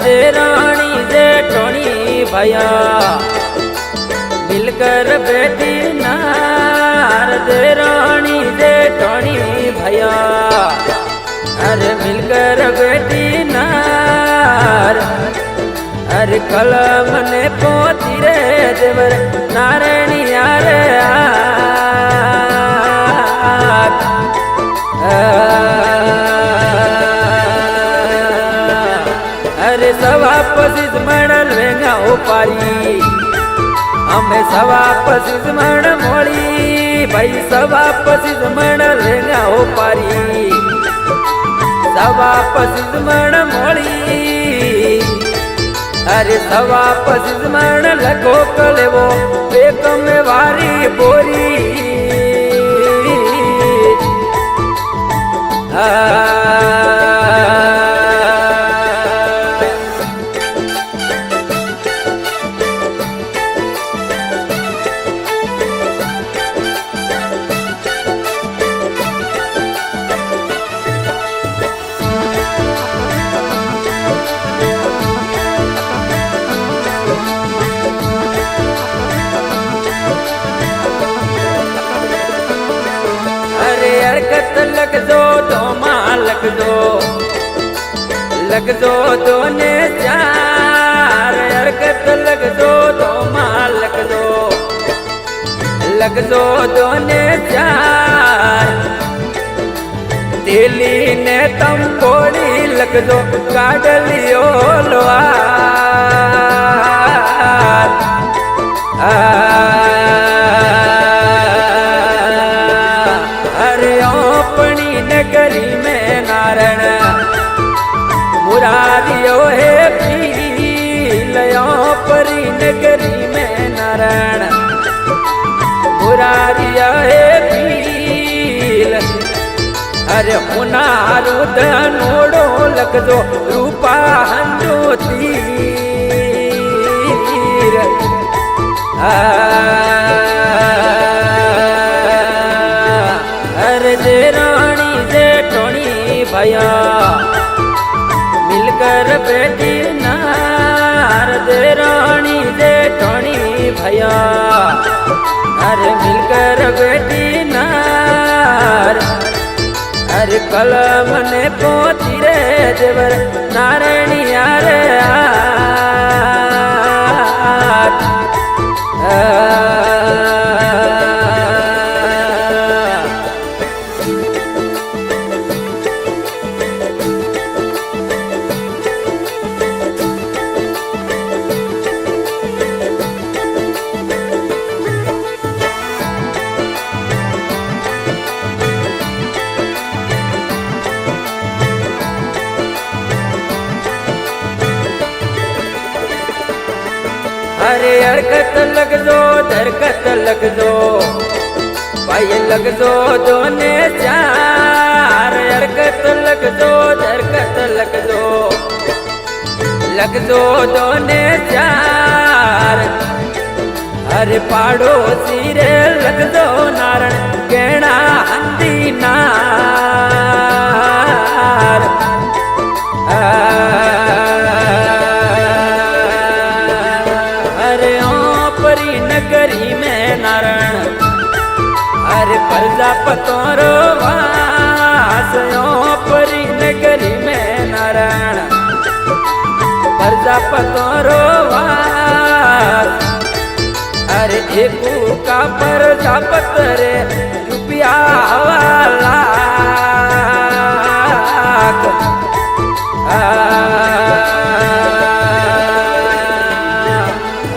देरानी जेठोनी भैया मिलकर बेटी नार देरानी जेठोनी भैया अरे मिलकर बेटी नार अरे कलम ने पोती रे देवर नारायणी यारे अरे सवा पसीज मणल वेंगा ओपारी हमें सवा पसीज मण मोड़ी भाई सवा पसीज मणल वेंगा ओपारी सवा पसीज मण मोड़ी अरे सवा पसीज मण लगो कलेवो एक में वारी बोरी लग दो दोने चार हरकत लग दो माँ लग दो दोने चार दिल्ली ने तम कोड़ी लग दो काडलियो लोहार अरे अपनी नगरी में नारण मुरारियो है पीलयो परी नगरी में नारायण मुरारिया है पील अरे उनारू धनोड़ो लग दो रूपा हंजो तीर अरे देरानी जेठोनी भैया मिलकर बेटी नार देरानी जेठोनी भैया अरे मिलकर बेटी नार अरे कलम ने पोती रे देवर नारायणी यारे अरे हरकत लग दो दरकत लग दो भाई लग दो दोने चार हरकत लग दो दरकत लग दो दोने चार अरे पाड़ोसी रे लग दो नारण गहना हंदी नार नगरी में नारायण अरे प्रजापतों रो वास परी नगरी में नारायण प्रजापतों रो वास अरे एकू का प्रजापत रे रुपया हवाला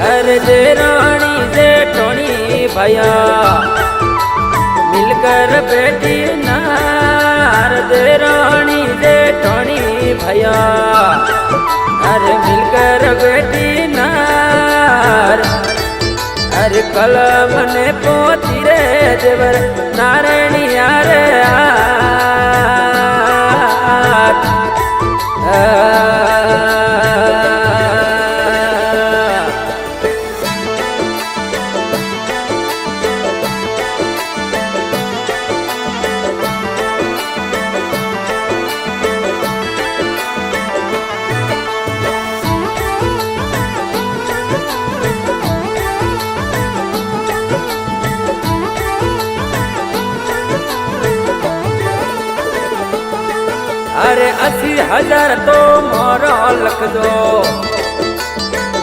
अरे देरानी जेठोनी भैया मिलकर बेटी नार देरानी जेठोनी भैया अरे मिलकर बेटी नार अरे कलम ने पोती रे देवर नारायणी यारे 1000 तो मोरो लख दो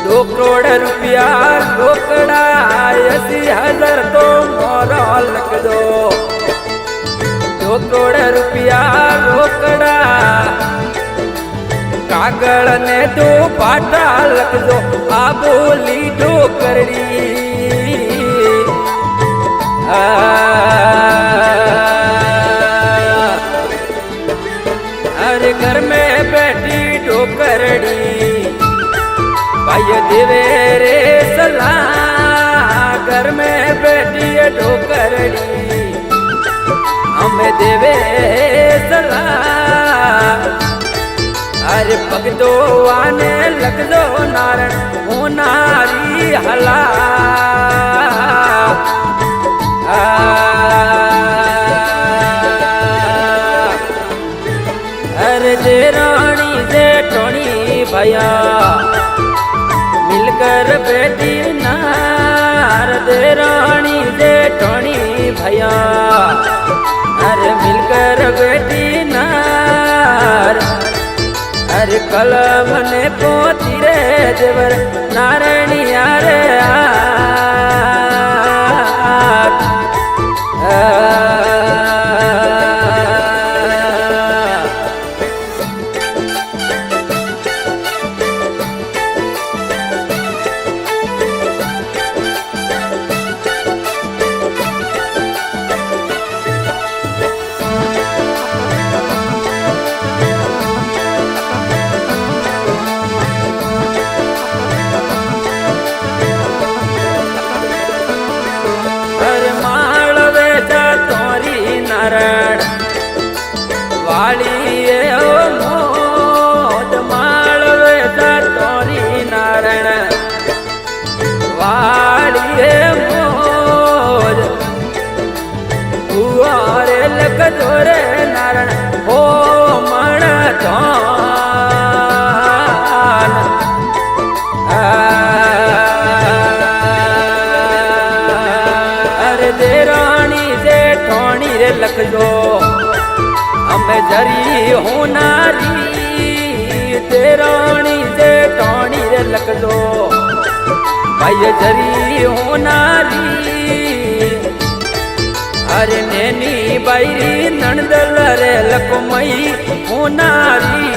2 करोड़ रुपया रोकड़ा 80,000 तो मोरो लख दो 2 करोड़ रुपया रोकड़ा कागल ने 2 पाटा लख दो आ बोली डोकरड़ी अरे घर में बैठी डोकरड़ी भाई देवे रे सलाह घर में बैठी डोकरड़ी हमें देवे सलाह अरे पग दो आने लग दो नारण हो नारी हला अरे जेरानी जेठोनी भैया मिलकर बेटी नार देरानी जेठोनी भैया अरे मिलकर बेटी नार अरे कलम ने पोती रे देवर नारायणी यारे नारायण वाली मोद मालवे तोरी नारायण वाली मोद हुआरे लग जोरे नारायण हो मण धान अरे देरानी जेठोनी रे लख दो हमें जरी हो नारी तेरानी जेठोनी रे लख दो भाई जरी हो नारी अरे नैनी बाई नंदल रे लखमई हो नारी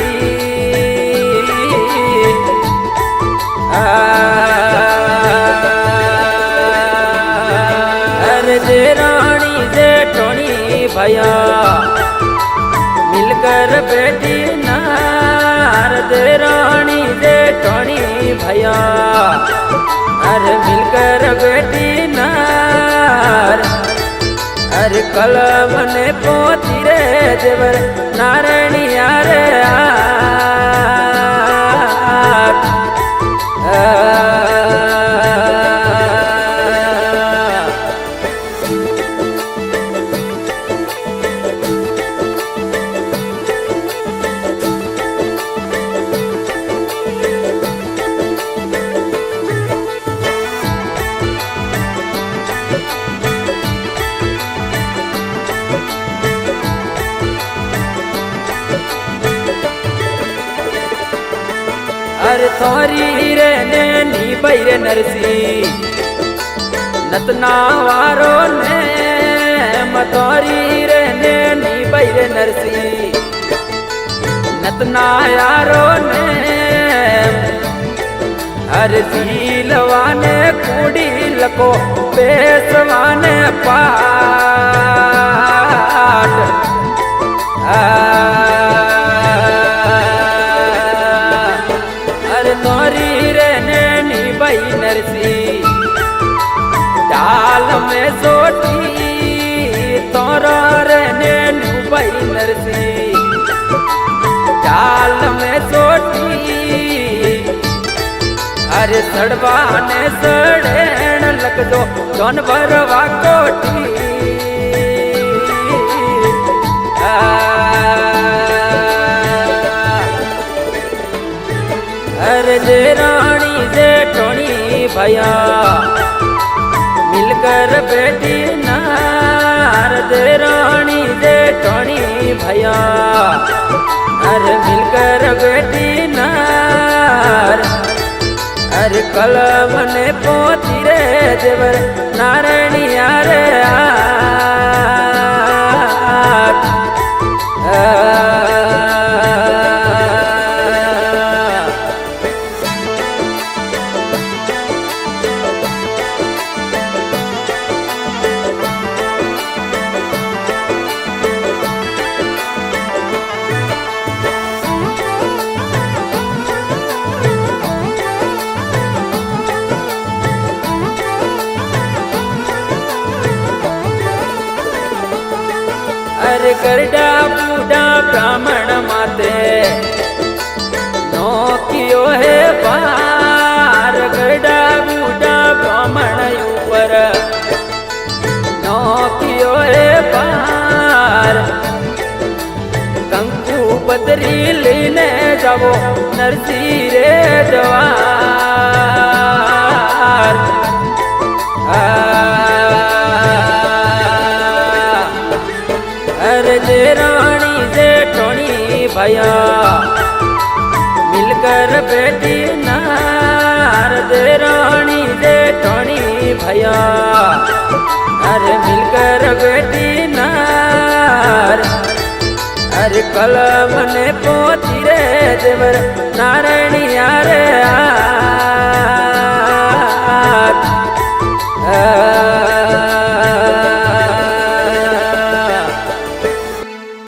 अरे जेरानी जेठोनी भैया मिलकर बेटी नार देरानी जेठोनी भैया अरे मिलकर बेटी नार अरे कलम ने पोती रे देवर नारायणी यारे अरे थोरी रे नैनी बैरे नरसी नतना वारो ने मथोरी रे नैनी बैरे नरसी नतना यारो ने अरे झीलवाने कुड़ी लको पेशवाने पाट तोरी रे नैनी बाई नरसी डाल में सोटी तोरा रे नैनी बाई नरसी डाल में सोटी अरे सड़वाने सड़ेण लग दो जौन भरवा कोठी अरे जेरानी जेठोनी भैया मिलकर बेटी नार देरानी जेठोनी भैया अरे मिलकर बेटी नार अरे कलम ने पोती रे देवर नारायणिया रे अरे गरडा बूढ़ा ब्राह्मण माते नो कियो है पार गरडा बूढ़ा ब्राह्मण ऊपर नो कियो है पार कंकु पतरी लेने जावो नरसी रे जवार अरे जेरानी जेठोनी भैया मिलकर बेटी नार जेरानी जेठोनी भैया अरे मिलकर बेटी नार अरे कलम ने पोती रे देवर नारायणिया रे